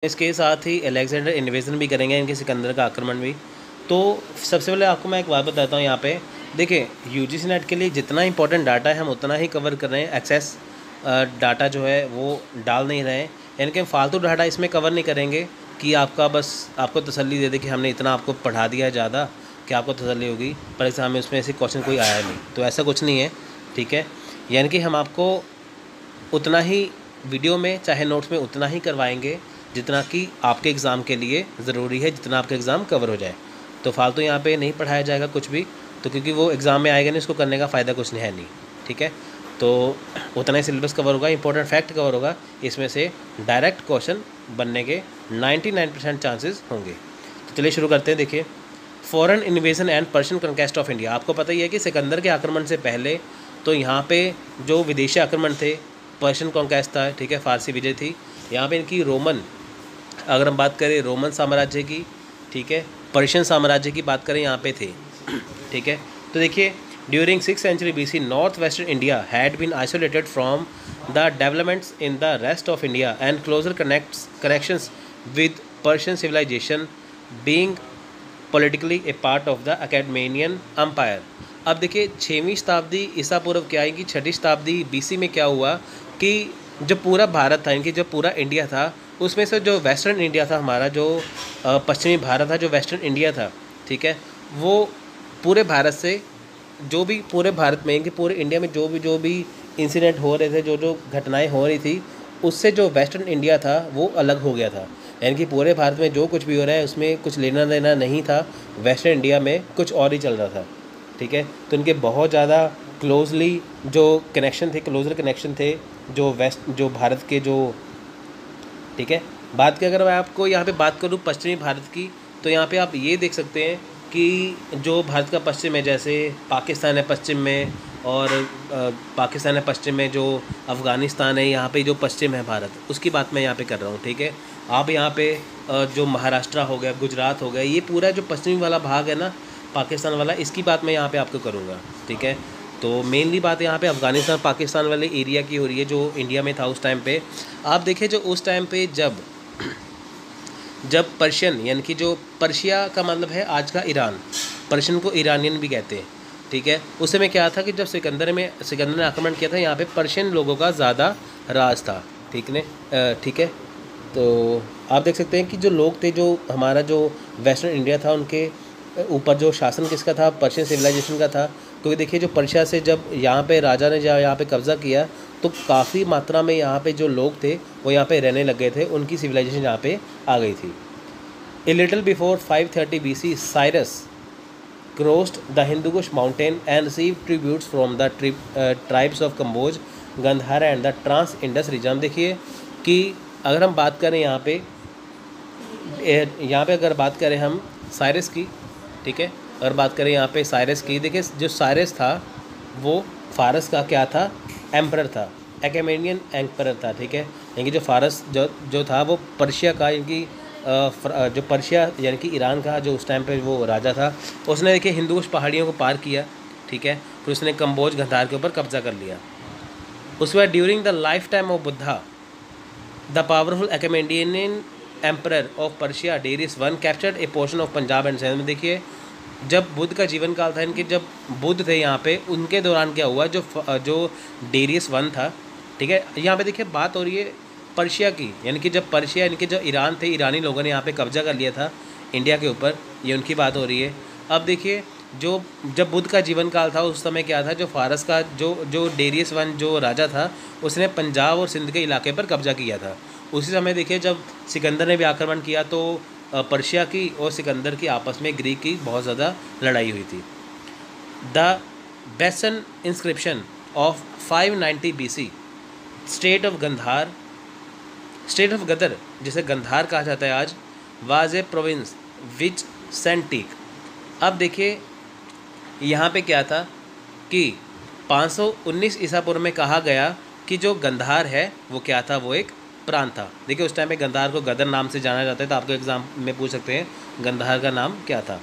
इसके साथ ही Alexander invasion भी करेंगे, इनके सिकंदर का आक्रमण भी। तो सबसे पहले आपको मैं एक बात बताता हूँ यहाँ पे। देखिए यूजीसी नेट के लिए जितना इंपॉर्टेंट डाटा है हम उतना ही कवर कर रहे हैं। एक्सेस डाटा जो है वो डाल नहीं रहे हैं, यानी कि हम फालतू डाटा इसमें कवर नहीं करेंगे कि आपको तसल्ली दे दे कि हमने इतना आपको पढ़ा दिया है ज़्यादा कि आपको तसल्ली होगी, पर एग्ज़ाम में उसमें ऐसे क्वेश्चन कोई आया नहीं। तो ऐसा कुछ नहीं है, ठीक है। यानी कि हम आपको उतना ही वीडियो में चाहे नोट्स में उतना ही करवाएंगे जितना कि आपके एग्ज़ाम के लिए ज़रूरी है, जितना आपका एग्ज़ाम कवर हो जाए। तो फालतू यहाँ पे नहीं पढ़ाया जाएगा कुछ भी, तो क्योंकि वो एग्ज़ाम में आएगा नहीं, उसको करने का फ़ायदा कुछ नहीं है नहीं, ठीक है। तो उतना ही सिलेबस कवर होगा, इंपॉर्टेंट फैक्ट कवर होगा, इसमें से डायरेक्ट क्वेश्चन बनने के 99% चांसेस होंगे। तो चलिए शुरू करते हैं। देखिए, foreign invasion and Persian conquest of India. आपको पता ही है कि सिकंदर के आक्रमण से पहले तो यहाँ पे जो विदेशी आक्रमण थे, पर्शियन कॉन्क्वेस्ट था, ठीक है, फारसी विजय थी। यहाँ पे इनकी रोमन, अगर हम बात करें रोमन साम्राज्य की, ठीक है, पर्शियन साम्राज्य की बात करें यहाँ पे थे, ठीक है। तो देखिए, during 6th century BC north western India had been isolated from the developments in the rest of India and closer connections with Persian civilisation being politically a part of the अकेडमेनियन अम्पायर। अब देखिए 6वीं शताब्दी ईसा पूर्व क्या आएगी, 6ठी शताब्दी BC में क्या हुआ कि जो पूरा भारत था, इनकी जो पूरा इंडिया था, उसमें से जो वेस्टर्न इंडिया था हमारा, जो पश्चिमी भारत था, जो वेस्टर्न इंडिया था, ठीक है, वो पूरे भारत से जो भी पूरे भारत में, इनके पूरे इंडिया में जो भी इंसिडेंट हो रहे थे, जो घटनाएं हो रही थी, उससे जो वेस्टर्न इंडिया था वो अलग हो गया था। यानी कि पूरे भारत में जो कुछ भी हो रहा है उसमें कुछ लेना देना नहीं था, वेस्टर्न इंडिया में कुछ और ही चल रहा था, ठीक है। तो इनके बहुत ज़्यादा क्लोजली जो कनेक्शन थे, क्लोजर कनेक्शन थे जो भारत के जो, ठीक है। बात की अगर मैं आपको यहाँ पे बात करूँ पश्चिमी भारत की, तो यहाँ पे आप ये देख सकते हैं कि जो भारत का पश्चिम है, जैसे पाकिस्तान है पश्चिम में, और पाकिस्तान है पश्चिम में, जो अफ़गानिस्तान है, यहाँ पे जो पश्चिम है भारत, उसकी बात मैं यहाँ पे कर रहा हूँ, ठीक है। आप यहाँ पे जो महाराष्ट्र हो गया, गुजरात हो गया, ये पूरा जो पश्चिमी वाला भाग है ना पाकिस्तान वाला, इसकी बात मैं यहाँ पे आपको करूँगा, ठीक है। तो मेनली बात यहाँ पे अफ़गानिस्तान पाकिस्तान वाले एरिया की हो रही है, जो इंडिया में था उस टाइम पे। आप देखें जो उस टाइम पे जब पर्शियन, यानी कि जो पर्शिया का मतलब है आज का ईरान, पर्शियन को ईरानियन भी कहते हैं, ठीक है। उस समय क्या था कि जब सिकंदर ने आक्रमण किया था, यहाँ पे पर्शियन लोगों का ज़्यादा राज था, ठीक है। तो आप देख सकते हैं कि जो लोग थे, जो हमारा जो वेस्टर्न इंडिया था, उनके ऊपर जो शासन किसका था, पर्शियन सिविलाइजेशन का था। क्योंकि देखिए जो पर्शिया से जब यहाँ पे राजा ने जब यहाँ पे कब्ज़ा किया, तो काफ़ी मात्रा में यहाँ पे जो लोग थे वो यहाँ पे रहने लग गए थे, उनकी सिविलाइजेशन यहाँ पे आ गई थी। A little before 530 BC Cyrus crossed the Hindu Kush mountain and receive tributes from the tribes of Kamboj, Gandhara and the trans Indus region. देखिए कि अगर हम बात करें यहाँ पे अगर बात करें हम साइरस की, ठीक है, अगर बात करें यहाँ पे साइरस की, देखिए जो साइरस था वो फारस का क्या था, एम्परर था, अकेमेनियन एम्परर था, ठीक है। यानी कि जो फारस जो था वो पर्शिया का, इनकी जो पर्शिया यानी कि ईरान का जो उस टाइम पे वो राजा था, उसने देखिए हिंदू कुश पहाड़ियों को पार किया, ठीक है, फिर उसने कंबोज गंधार के ऊपर कब्जा कर लिया। उसके बाद during the life time of Buddha the powerful Achaemenian emperor of Persia Darius one captured a portion of Punjab and Sindh में। देखिए जब बुद्ध का जीवन काल था, इनके जब बुद्ध थे यहाँ पे, उनके दौरान क्या हुआ, जो डेरियस वन था, ठीक है। यहाँ पे देखिए बात हो रही है पर्शिया की, यानी कि जब पर्शिया, इनके जो ईरान थे, ईरानी लोगों ने यहाँ पे कब्जा कर लिया था इंडिया के ऊपर, ये उनकी बात हो रही है। अब देखिए जब बुद्ध का जीवन काल था उस समय क्या था, जो फारस का जो डेरियस वन जो राजा था, उसने पंजाब और सिंध के इलाके पर कब्जा किया था। उसी समय देखिए जब सिकंदर ने भी आक्रमण किया, तो पर्शिया की और सिकंदर की आपस में ग्रीक की बहुत ज़्यादा लड़ाई हुई थी। The Behistun inscription of 590 BC state of Gadara, जिसे गंधार कहा जाता है आज, वाज ए प्रोविंस विच सेंटिक। अब देखिए यहाँ पे क्या था कि 519 ईसा पूर्व में कहा गया कि जो गंधार है वो क्या था, वो एक प्रांत था। देखिए उस टाइम पे गंधार को गदर नाम से जाना जाता है, तो आपको एग्जाम में पूछ सकते हैं गंधार का नाम क्या था।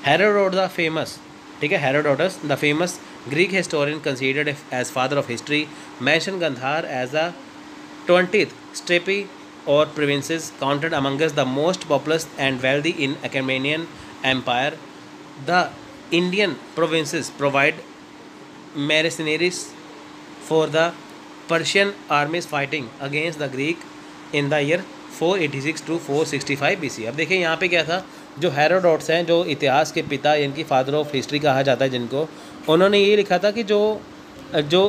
हेरोडोटस द फेमस, ठीक है, Herodotus the famous Greek historian considered as father of history mention Gandhara as the 20th satrapy or provinces counted amongst the most populous and wealthy in Achaemenian Empire. The Indian provinces provide mercenaries for the Persian armies fighting against the Greek in the year 486 to 465 BC। अब देखिए यहाँ पे क्या था, जो Herodotus हैं, जो इतिहास के पिता यानी कि फादर ऑफ हिस्ट्री कहा जाता है जिनको, उन्होंने ये लिखा था कि जो जो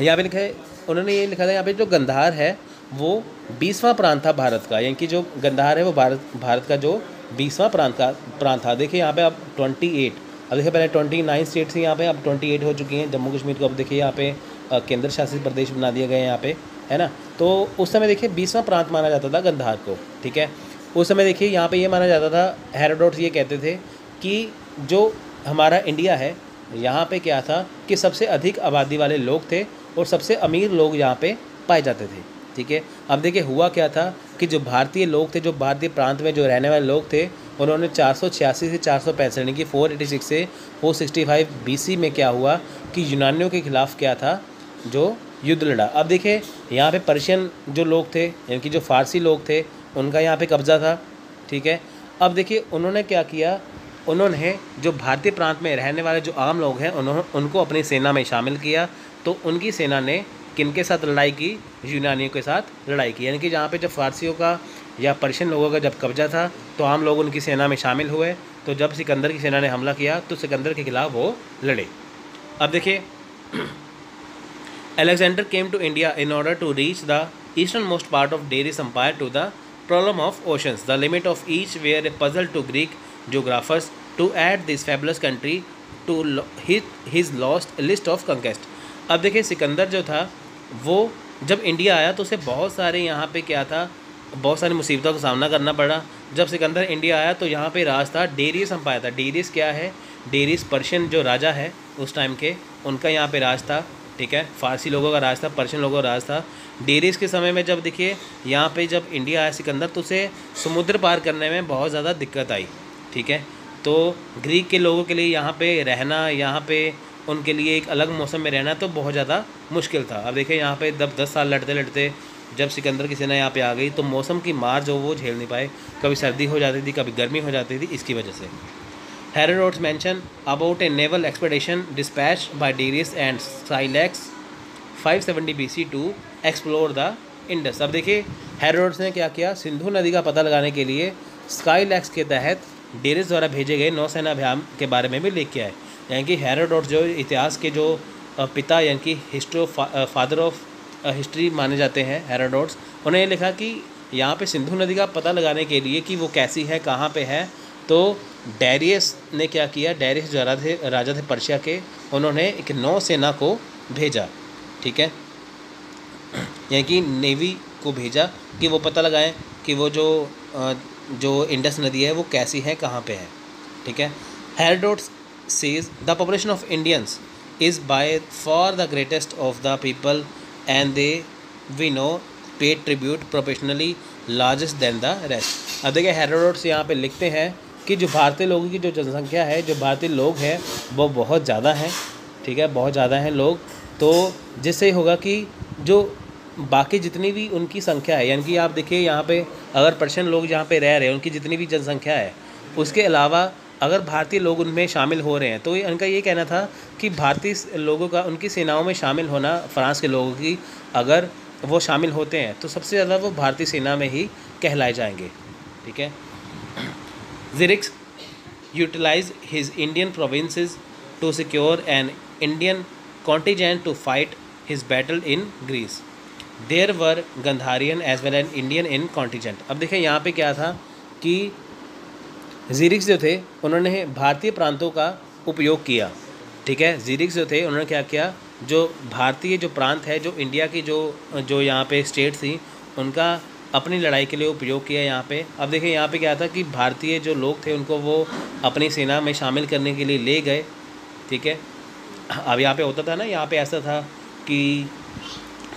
यहाँ पे लिखा है, उन्होंने ये लिखा था यहाँ पे जो गंधार है वो 20वां प्रांत था भारत का, यानी कि जो गंधार है वो भारत का जो 20वां प्रांत था। देखिए यहाँ पे अब 28, अब देखिए पहले 29 स्टेट थी, यहाँ पे अब 28 हो चुकी हैं। जम्मू कश्मीर को अब देखिए यहाँ पे केंद्र शासित प्रदेश बना दिया गया है यहाँ पे, है ना। तो उस समय देखिए 20वां प्रांत माना जाता था गंधार को, ठीक है। उस समय देखिए यहाँ पे ये माना जाता था, हेरोडोट्स ये कहते थे कि जो हमारा इंडिया है यहाँ पे क्या था कि सबसे अधिक आबादी वाले लोग थे और सबसे अमीर लोग यहाँ पे पाए जाते थे, ठीक है। अब देखिए हुआ क्या था कि जो भारतीय लोग थे, जो भारतीय प्रांत में जो रहने वाले लोग थे, उन्होंने 486 से 465 यानी कि 486 से 465 BC में क्या हुआ कि यूनानियों के खिलाफ क्या था, जो युद्ध लड़ा। अब देखिए यहाँ पे पर्शियन जो लोग थे यानी कि जो फारसी लोग थे उनका यहाँ पे कब्ज़ा था, ठीक है। अब देखिए उन्होंने क्या किया, उन्होंने जो भारतीय प्रांत में रहने वाले जो आम लोग हैं उनको अपनी सेना में शामिल किया। तो उनकी सेना ने किनके साथ लड़ाई की, यूनानियों के साथ लड़ाई की, यानी कि जहाँ पे जब फारसियों का या पर्शियन लोगों का जब कब्जा था तो आम लोग उनकी सेना में शामिल हुए। तो जब सिकंदर की सेना ने हमला किया तो सिकंदर के खिलाफ वो लड़े। अब देखिए Alexander came to India in order to reach the easternmost part of Darius Empire to the problem of oceans. The limit of each were a puzzle to Greek geographers to add this fabulous country to his lost list of conquest. अब देखिए सिकंदर जो था वो जब India आया तो उसे बहुत सारे यहाँ पे क्या था, बहुत सारी मुसीबतों का सामना करना पड़ा। जब सिकंदर इंडिया आया तो यहाँ पे राज था डेरियस एम्पायर था। डेरियस क्या है, डेरियस पर्शियन जो राजा है उस टाइम के, उनका यहाँ पे राज था, ठीक है। फारसी लोगों का राज था, पर्शियन लोगों का राज था। डेरियस के समय में जब देखिए यहाँ पे जब इंडिया आया सिकंदर तो उसे समुद्र पार करने में बहुत ज़्यादा दिक्कत आई, ठीक है। तो ग्रीक के लोगों के लिए यहाँ पे रहना, यहाँ पे उनके लिए एक अलग मौसम में रहना तो बहुत ज़्यादा मुश्किल था। अब देखिए यहाँ पे जब 10 साल लड़ते लड़ते जब सिकंदर की सेना यहाँ पे आ गई तो मौसम की मार जो वो झेल नहीं पाए, कभी सर्दी हो जाती थी, कभी गर्मी हो जाती थी, इसकी वजह से। Herodotus mention about a naval expedition dispatched by Darius and Scylax 570 BC to explore the Indus। अब देखिए हेरोडोटस ने क्या किया, सिंधु नदी का पता लगाने के लिए स्काईलैक्स के तहत डेरियस द्वारा भेजे गए नौसेना अभियान के बारे में भी लिख के आए। यानी कि हेरोडोटस जो इतिहास के जो पिता यानी कि फादर ऑफ हिस्ट्री माने जाते हैं हेरोडोटस, उन्होंने ये लिखा कि यहाँ पे सिंधु नदी का पता लगाने के लिए कि वो कैसी है, कहाँ पे है, तो डेरियस ने क्या किया, डेरियस जो राजा थे पर्शिया के, उन्होंने एक नौसेना को भेजा, ठीक है, यानी कि नेवी को भेजा कि वो पता लगाएं कि वो जो इंडस नदी है वो कैसी है, कहाँ पे है, ठीक है। Herodotus says the population of Indians is by far the greatest of the people and they we know pay tribute professionally largest than the rest. अब देखिए हेरोडोटस यहाँ पे लिखते हैं कि जो भारतीय लोगों की जो जनसंख्या है, जो भारतीय लोग हैं वो बहुत ज़्यादा हैं, ठीक है, बहुत ज़्यादा हैं लोग। तो जिससे होगा कि जो बाकी जितनी भी उनकी संख्या है, यानी कि आप देखिए यहाँ पे अगर पर्शियन लोग जहाँ पे रह रहे हैं उनकी जितनी भी जनसंख्या है, उसके अलावा अगर भारतीय लोग उनमें शामिल हो रहे हैं तो उनका ये कहना था कि भारतीय लोगों का उनकी सेनाओं में शामिल होना, फ्रांस के लोगों की अगर वो शामिल होते हैं तो सबसे ज़्यादा वो भारतीय सेना में ही कहलाए जाएंगे, ठीक है। Xerxes utilized his Indian provinces to secure an Indian contingent to fight his battle in Greece. There were Gandharian as well as Indian in contingent। अब देखिए यहाँ पे क्या था कि ज़ेरिक्स जो थे उन्होंने भारतीय प्रांतों का उपयोग किया, ठीक है। ज़ेरिक्स जो थे उन्होंने क्या किया, जो भारतीय जो प्रांत है, जो इंडिया की जो यहाँ पे स्टेट थी, उनका अपनी लड़ाई के लिए उपयोग किया यहाँ पे। अब देखिए यहाँ पे क्या था कि भारतीय जो लोग थे उनको वो अपनी सेना में शामिल करने के लिए ले गए, ठीक है। अब यहाँ पे होता था ना, यहाँ पे ऐसा था कि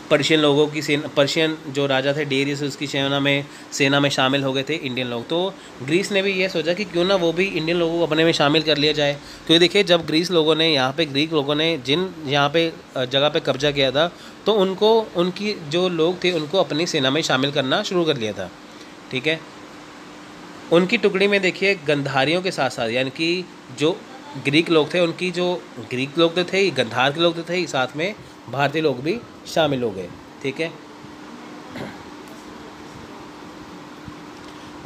पर्शियन लोगों की पर्शियन जो राजा थे डेरियस, उसकी सेना में शामिल हो गए थे इंडियन लोग। तो ग्रीस ने भी ये सोचा कि क्यों ना वो भी इंडियन लोगों को अपने में शामिल कर लिया जाए। क्योंकि देखिए जब ग्रीक लोगों ने जिन यहाँ पे जगह पे कब्जा किया था, तो उनको उनकी जो लोग थे उनको अपनी सेना में शामिल करना शुरू कर लिया था। ठीक है, उनकी टुकड़ी में देखिए गंधारियों के साथ साथ, यानी कि जो ग्रीक लोग थे, उनकी जो ग्रीक लोग तो थे ही, गंधार के लोग तो थे ही, साथ में भारतीय लोग भी शामिल हो गए। ठीक है,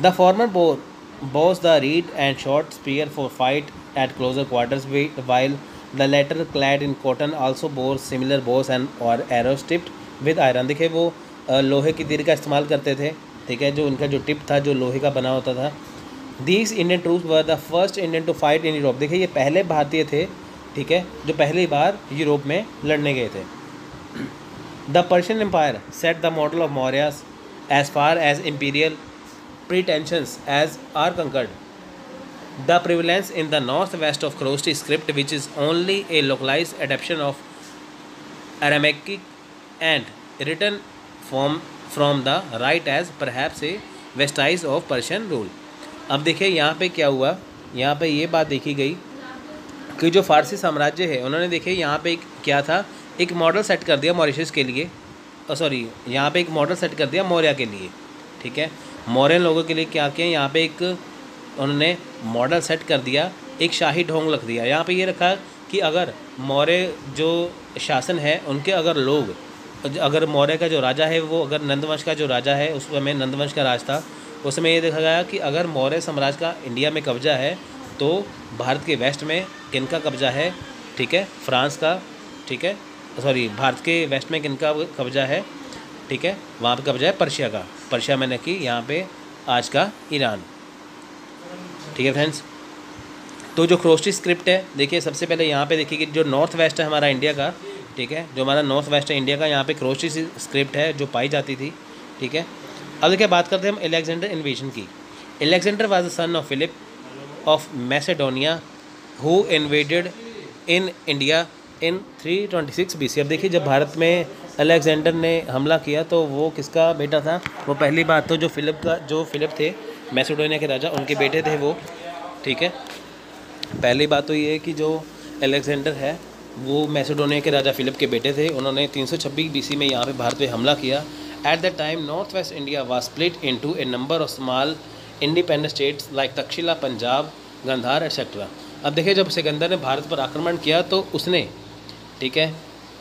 the former bows the reed and short spear for fight at closer quarters, while the latter clad in cotton also bore similar bows and और एरोस टिप्ड विद आयरन। देखिए वो लोहे की तीर का इस्तेमाल करते थे। ठीक है, जो उनका जो टिप था जो लोहे का बना होता था। These Indian troops were the first Indian to fight in Europe. देखिए ये पहले भारतीय थे, ठीक है, जो पहली बार यूरोप में लड़ने गए थे। The Persian empire set the model of Mauryas as far as imperial pretensions as are conquered. The prevalence in the northwest of Khroshti script, which is only a localized adaptation of Aramaic and written from the right as perhaps a vestige of Persian rule. अब देखिए यहाँ पे क्या हुआ, यहाँ पे ये बात देखी गई कि जो फारसी साम्राज्य है उन्होंने देखिए यहाँ पे क्या था, एक मॉडल सेट कर दिया मॉरिशस के लिए, यहाँ पे एक मॉडल सेट कर दिया मौर्य के लिए। ठीक है, मौर्यन लोगों के लिए क्या किया, यहाँ पे एक उन्होंने मॉडल सेट कर दिया, एक शाही ढोंग रख दिया। यहाँ पे ये रखा कि अगर मौर्य जो शासन है उनके अगर मौर्य का जो राजा है वो अगर नंदवंश का जो राजा है, उस समय नंदवंश का राज था, उस समय ये देखा गया कि अगर मौर्य साम्राज्य का इंडिया में कब्जा है तो भारत के वेस्ट में किनका कब्जा है। ठीक है, फ्रांस का। ठीक है, भारत के वेस्ट में किनका कब्जा है। ठीक है, वहाँ पे कब्जा है पर्शिया का। पर्शिया मैंने कि यहाँ पे आज का ईरान। ठीक है फ्रेंड्स, तो जो ख्रोष्टी स्क्रिप्ट है, देखिए सबसे पहले यहाँ पे देखिए कि जो नॉर्थ वेस्ट है हमारा इंडिया का, ठीक है, जो हमारा नॉर्थ वेस्ट है इंडिया का, यहाँ पे ख्रोष्टी स्क्रिप्ट है जो पाई जाती थी। ठीक है, अब देखिए बात करते हैं हम अलेक्जेंडर इन्वेजन की। Alexander was the son of Philip of Macedonia who invaded in India in 326 BC। अब देखिए जब भारत में अलेक्जेंडर ने हमला किया तो वो किसका बेटा था, वो पहली बात तो जो फिलिप थे मैसेडोनिया के राजा, उनके बेटे थे वो। ठीक है, पहली बात तो ये है कि जो अलेक्जेंडर है वो मैसेडोनिया के राजा फिलिप के बेटे थे। उन्होंने 326 BC में यहाँ पे भारत पे हमला किया। At the time north west India was split into a number of small independent states like Taxila, Punjab, Gandhara etcetera. अब देखिए जब सिकंदर ने भारत पर आक्रमण किया तो उसने, ठीक है,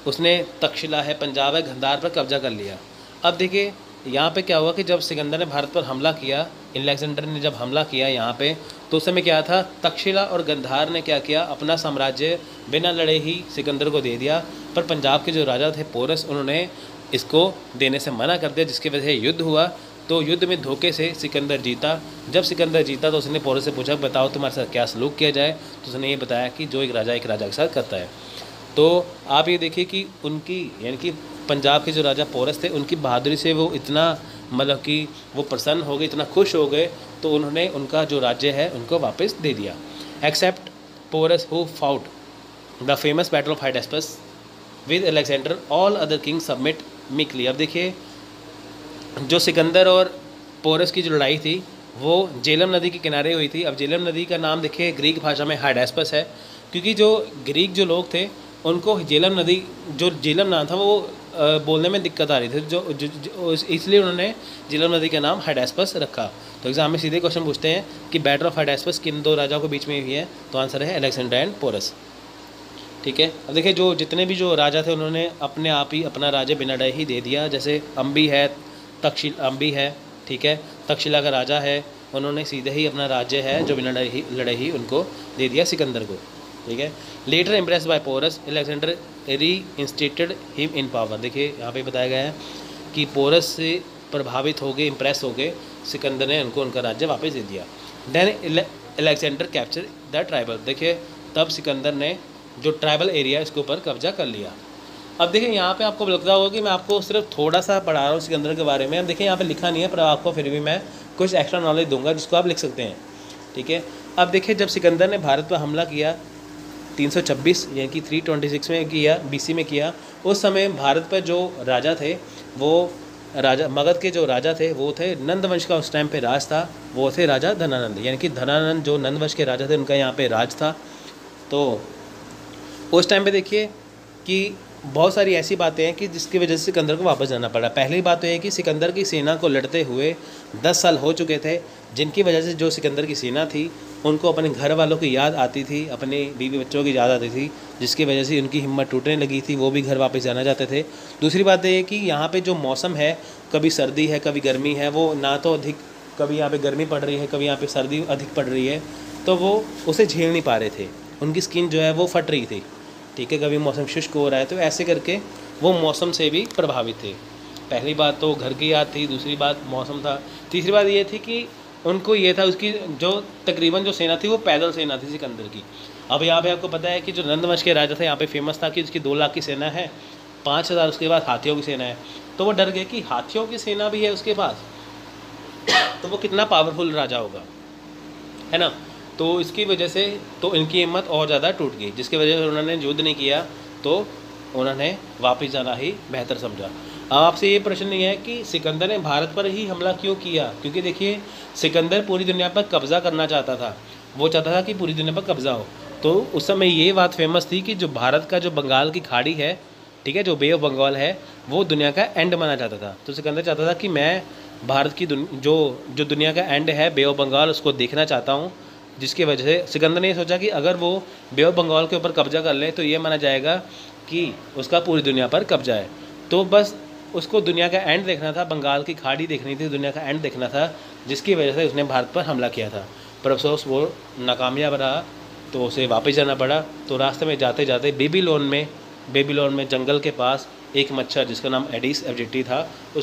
उसने तक्षशिला है, पंजाब है, गंधार पर कब्जा कर लिया। अब देखिए यहाँ पे क्या हुआ कि जब सिकंदर ने भारत पर हमला किया, अलेक्जेंडर ने जब हमला किया यहाँ पे, तो उस समय क्या था, तक्षशिला और गंधार ने क्या किया, अपना साम्राज्य बिना लड़े ही सिकंदर को दे दिया। पर पंजाब के जो राजा थे पोरस, उन्होंने इसको देने से मना कर दिया, जिसकी वजह से युद्ध हुआ। तो युद्ध में धोखे से सिकंदर जीता। जब सिकंदर जीता तो उसने पोरस से पूछा बताओ तुम्हारे साथ क्या सलूक किया जाए, तो उसने ये बताया कि जो एक राजा के साथ करता है। तो आप ये देखिए कि उनकी, यानी कि पंजाब के जो राजा पोरस थे, उनकी बहादुरी से वो इतना मतलब कि वो प्रसन्न हो गए, इतना खुश हो गए, तो उन्होंने उनका जो राज्य है उनको वापस दे दिया। Except Porus who fought the famous battle of Hydaspes with Alexander, all other king submit meekly. अब देखिए जो सिकंदर और पोरस की जो लड़ाई थी वो जेलम नदी के किनारे हुई थी। अब जेलम नदी का नाम देखिए ग्रीक भाषा में हाइडेस्पस है, क्योंकि जो ग्रीक जो लोग थे उनको जेलम नदी, जो जेलम नाम था वो बोलने में दिक्कत आ रही थी, जो इसलिए उन्होंने जेलम नदी का नाम हाइडेस्पस रखा। तो एग्जाम में सीधे क्वेश्चन पूछते हैं कि बैटल ऑफ हाइडेस्पस किन दो राजाओं के बीच में हुई है, तो आंसर है अलेक्जेंडर एंड पोरस। ठीक है, अब देखिए जो जितने भी जो राजा थे उन्होंने अपने आप ही अपना राज्य बिना लड़े ही दे दिया। जैसे अंबी है, अंबी है, ठीक है, तक्षशिला का राजा है, उन्होंने सीधे ही अपना राज्य है जो बिना लड़े ही उनको दे दिया सिकंदर को। ठीक है, later impress by Porus Alexander reinstated him in power. देखिए यहाँ पे बताया गया है कि पोरस से प्रभावित हो गए, इम्प्रेस हो गए, सिकंदर ने उनको उनका राज्य वापस दे दिया। Then Alexander capture the tribal. देखिए तब सिकंदर ने जो ट्राइबल एरिया इसके ऊपर कब्जा कर लिया। अब देखिए यहाँ पे आपको लगता होगा कि मैं आपको सिर्फ थोड़ा सा पढ़ा रहा हूँ सिकंदर के बारे में। अब देखिए यहाँ पे लिखा नहीं है, पर आपको फिर भी मैं कुछ एक्स्ट्रा नॉलेज दूंगा जिसको आप लिख सकते हैं। ठीक है, अब देखिए जब सिकंदर ने भारत पर हमला किया 326 यानी कि 326 में किया, BC में किया, उस समय भारत पर जो राजा थे वो राजा मगध के जो राजा थे वो थे नंद वंश का उस टाइम पे राज था, वो थे राजा धनानंद, यानी कि धनानंद जो नंद वंश के राजा थे उनका यहाँ पे राज था। तो उस टाइम पे देखिए कि बहुत सारी ऐसी बातें हैं कि जिसकी वजह से सिकंदर को वापस जाना पड़ा। पहली बात तो ये कि सिकंदर की सेना को लड़ते हुए 10 साल हो चुके थे, जिनकी वजह से जो सिकंदर की सेना थी उनको अपने घर वालों की याद आती थी, अपने बीवी बच्चों की याद आती थी, जिसकी वजह से उनकी हिम्मत टूटने लगी थी, वो भी घर वापस जाना चाहते थे। दूसरी बात ये कि यहाँ पे जो मौसम है, कभी सर्दी है कभी गर्मी है, वो ना तो अधिक, कभी यहाँ पे गर्मी पड़ रही है कभी यहाँ पे सर्दी अधिक पड़ रही है, तो वो उसे झेल नहीं पा रहे थे, उनकी स्किन जो है वो फट रही थी। ठीक है, कभी मौसम शुष्क हो रहा है, तो ऐसे करके वो मौसम से भी प्रभावित थे। पहली बात तो घर की याद थी, दूसरी बात मौसम था, तीसरी बात ये थी कि उनको ये था उसकी जो तकरीबन जो सेना थी वो पैदल सेना थी सिकंदर की। अब यहाँ पे आपको पता है कि जो नंदवंश के राजा थे यहाँ पे फेमस था कि उसकी 2 लाख की सेना है, 5,000 उसके पास हाथियों की सेना है। तो वो डर गए कि हाथियों की सेना भी है उसके पास, तो वो कितना पावरफुल राजा होगा, है ना। तो इसकी वजह से तो इनकी हिम्मत और ज़्यादा टूट गई, जिसकी वजह से उन्होंने युद्ध नहीं किया, तो उन्होंने वापस जाना ही बेहतर समझा। अब आपसे ये प्रश्न नहीं है कि सिकंदर ने भारत पर ही हमला क्यों किया, क्योंकि देखिए सिकंदर पूरी दुनिया पर कब्ज़ा करना चाहता था, वो चाहता था कि पूरी दुनिया पर कब्ज़ा हो। तो उस समय ये बात फेमस थी कि जो भारत का जो बंगाल की खाड़ी है, ठीक है, जो बे ऑफ बंगाल है, वो दुनिया का एंड माना जाता था। तो सिकंदर चाहता था कि मैं भारत की जो दुनिया का एंड है बे ऑफ बंगाल, उसको देखना चाहता हूँ, जिसकी वजह से सिकंदर ने ये सोचा कि अगर वो बे ऑफ बंगाल के ऊपर कब्जा कर ले तो ये माना जाएगा कि उसका पूरी दुनिया पर कब्जा है। तो बस उसको दुनिया का एंड देखना था, बंगाल की खाड़ी देखनी थी, दुनिया का एंड देखना था, जिसकी वजह से उसने भारत पर हमला किया था। पर अफसोस वो नाकामयाब रहा, तो उसे वापस जाना पड़ा। तो रास्ते में जाते जाते बेबीलोन में जंगल के पास एक मच्छर जिसका नाम एडिस एब्जेक्टी था, उस